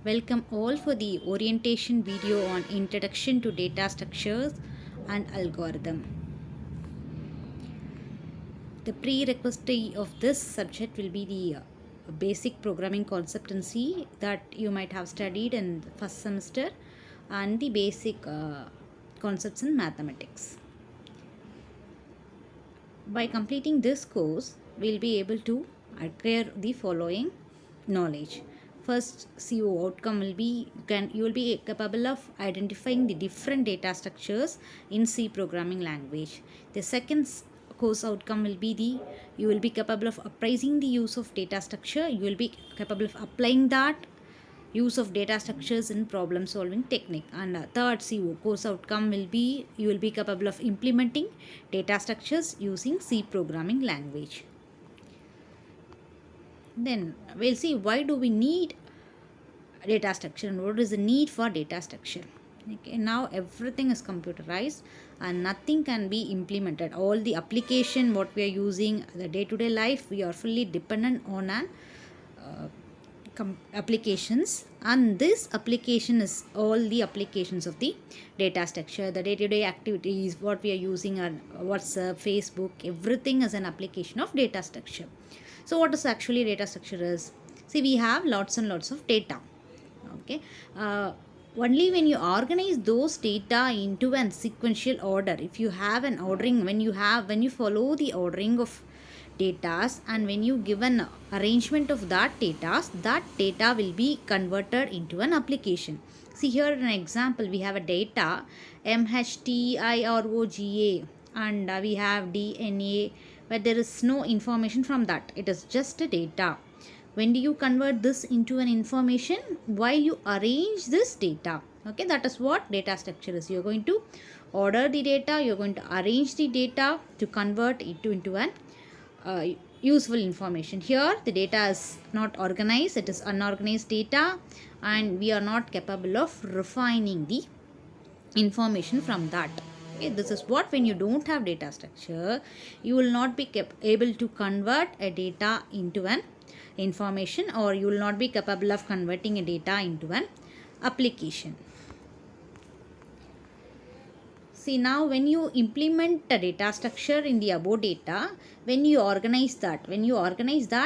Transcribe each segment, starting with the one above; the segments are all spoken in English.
Welcome all for the orientation video on Introduction to Data Structures and Algorithm. The prerequisite of this subject will be the basic programming concept in C that you might have studied in the first semester and the basic concepts in mathematics. By completing this course, we'll be able to acquire the following knowledge. First, CO outcome will be you will be capable of identifying the different data structures in C programming language. The second course outcome will be you will be capable of appraising the use of data structure. You will be capable of applying that use of data structures in problem solving technique. And third CO course outcome will be you will be capable of implementing data structures using C programming language. Then we'll see why do we need data structure and what is the need for data structure. Okay, now everything is computerized and nothing can be implemented. All the application what we are using the day-to-day life, we are fully dependent on an applications, and this application is all the applications of the data structure. The day-to-day activities what we are using are WhatsApp, Facebook, everything is an application of data structure. So what is actually data structure is, see, we have lots and lots of data. Okay, only when you organize those data into an sequential order, if you have an ordering, when you follow the ordering of datas, and when you give an arrangement of that data will be converted into an application. See here an example, we have a data MHTIROGA and we have DNA, but there is no information from that, it is just a data. When do you convert this into an information? While you arrange this data. Okay, that is what data structure is. You're going to order the data, you're going to arrange the data to convert it into an useful information. Here the data is not organized, it is unorganized data, and we are not capable of refining the information from that. Okay, this is what, when you don't have data structure, you will not be able to convert a data into an information, or you will not be capable of converting a data into an application. See, now when you implement a data structure in the above data, when you organize that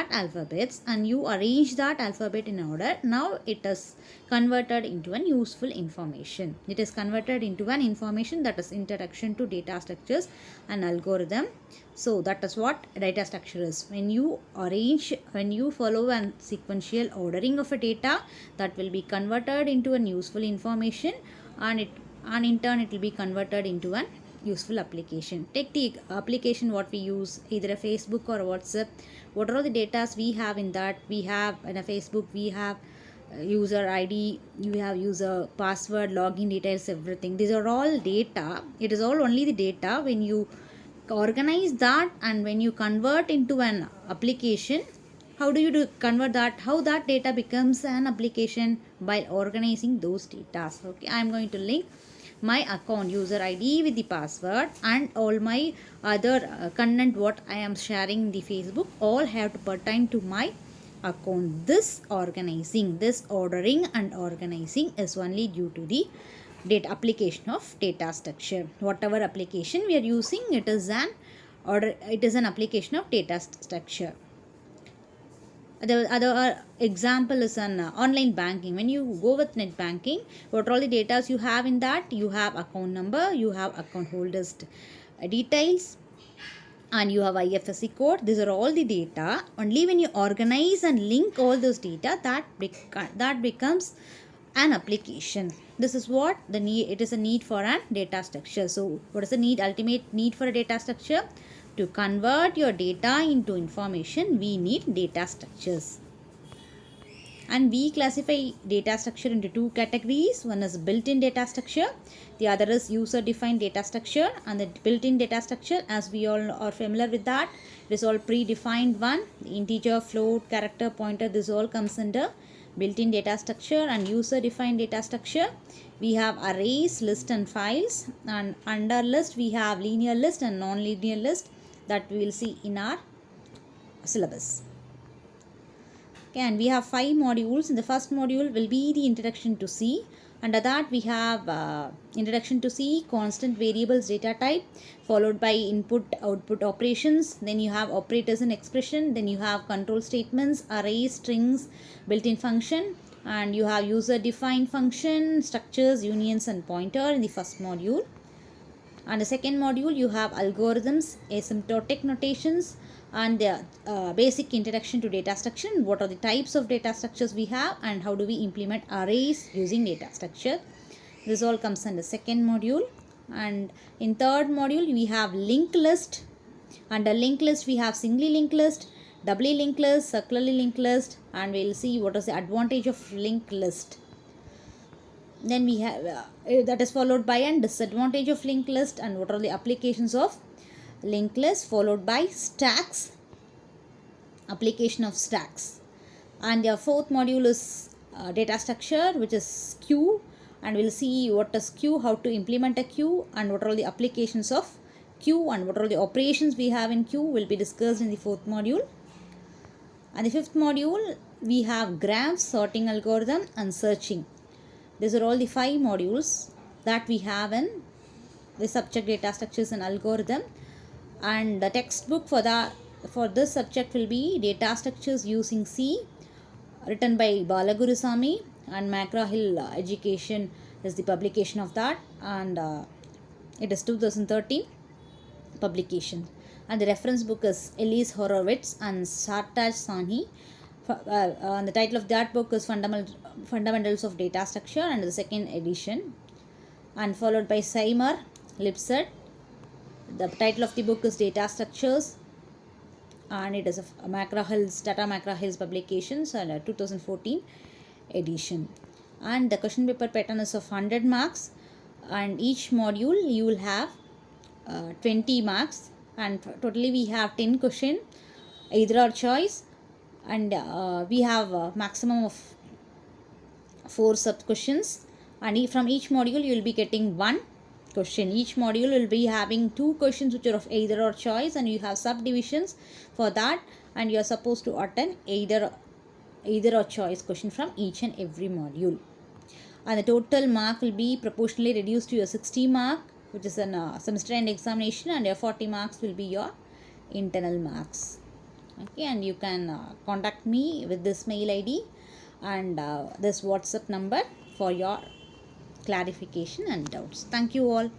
alphabets and you arrange that alphabet in order, now it is converted into an useful information. It is converted into an information, that is introduction to data structures and algorithm. So that is what data structure is. When you follow a sequential ordering of a data, that will be converted into an useful information, and in turn it will be converted into an useful application. Take the application what we use, either a Facebook or WhatsApp. What are the data we have in that? We have in a Facebook, we have user ID, you have user password, login details, everything. These are all data. It is all only the data. When you organize that and when you convert into an application, how do you convert that? How that data becomes an application? By organizing those data. Okay, I am going to link my account user ID with the password, and all my other content what I am sharing in the Facebook all have to pertain to my account. This organizing, this ordering and organizing is only due to the data application of data structure. Whatever application we are using, it is an application of data structure. The other example is an online banking. When you go with net banking, what all the data you have in that? You have account number, you have account holders details, and you have IFSC code. These are all the data. Only when you organize and link all those data, that becomes an application. This is what the need. It is a need for a data structure. So what is the need? Ultimate need for a data structure? To convert your data into information, we need data structures. And we classify data structure into two categories. One is built-in data structure, the other is user-defined data structure. And the built-in data structure, as we all are familiar with that, it is all predefined one. The integer, float, character, pointer, this all comes under built-in data structure. And user-defined data structure, we have arrays, list and files, and under list we have linear list and non-linear list that we will see in our syllabus. Okay, and we have 5 modules. In the first module will be the introduction to C. Under that we have introduction to C, constant variables data type, followed by input output operations. Then you have operators and expression. Then you have control statements, arrays, strings, built-in function, and you have user defined function, structures, unions and pointer in the first module. And the second module you have algorithms, asymptotic notations, and the basic introduction to data structure, and what are the types of data structures we have and how do we implement arrays using data structure. This all comes in the second module. And in third module we have linked list. Under linked list we have singly linked list, doubly linked list, circularly linked list, and we'll see what is the advantage of linked list. Then we have that is followed by a disadvantage of linked list and what are the applications of linked list, followed by stacks, application of stacks. And the fourth module is data structure, which is queue, and we'll see what is queue, how to implement a queue, and what are the applications of queue, and what are the operations we have in queue will be discussed in the fourth module. And the fifth module we have graph, sorting algorithm, and searching. These are all the 5 modules that we have in the subject data structures and algorithm. And the textbook for this subject will be Data Structures Using C, written by Balagurusamy, and McGraw-Hill Education is the publication of that, and it is 2013 publication. And the reference book is Elise Horowitz and Sartaj Sahni. The title of that book is Fundamentals of Data Structure, and the second edition, and followed by Seymour Lipset. The title of the book is Data Structures, and it is a Tata McGraw-Hill's publications, and 2014 edition. And the question paper pattern is of 100 marks, and each module you will have 20 marks, and totally we have 10 question, either or choice, and we have a maximum of 4 sub questions, and from each module you will be getting 1 question. Each module will be having 2 questions which are of either or choice, and you have subdivisions for that, and you are supposed to attend either or choice question from each and every module. And the total mark will be proportionally reduced to your 60 mark, which is a semester end examination, and your 40 marks will be your internal marks. Okay, and you can contact me with this mail ID and this WhatsApp number for your clarification and doubts. Thank you all.